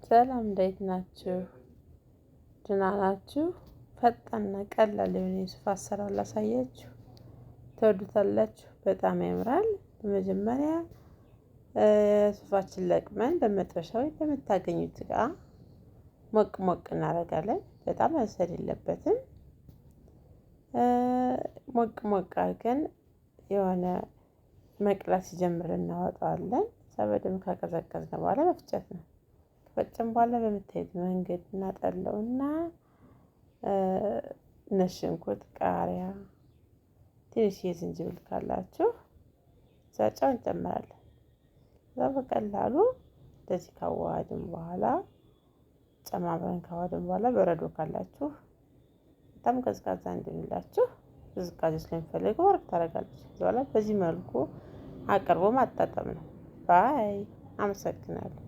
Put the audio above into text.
ሰላም እንዴት ናችሁ? ደህና ናችሁ? ፈጣንና ቀላል የሆነ የሱፍ አሰራር ላሳያችሁ። ትወዱታላችሁ በጣም ያምራል። በመጀመሪያ ሱፋችን ለቅመን በመጥበሻ ወይ በምታገኙት እቃ ሞቅ ሞቅ እናደርጋለን። በጣም መብሰል የለበትም። ሞቅ ሞቅ አድርገን የሆነ መቅላት ሲጀምር እናወጣዋለን። ከዛ በደንብ ካቀዘቀዝን በኋላ መፍጨት ነው። ከፈጨን በኋላ በምታዩት መንገድ እናጠለውና ነጭ ሽንኩርት፣ ቃሪያ፣ ትንሽዬ ዝንጅብል ካላችሁ ከዛ ጨው እንጨምራለን። ከዛ በቀላሉ እንደዚህ ካዋሃድን በኋላ ጨማምረን ካዋሃድን በኋላ በረዶ ካላችሁ በጣም ቀዝቃዛ እንዲሆንላችሁ ቅዝቃዜ ስለሚፈልገው ወረድ ታደርጋላችሁ። ከዛ በኋላ በዚህ መልኩ አቅርቦ ማጣጠም ነው። ባይ አመሰግናለሁ።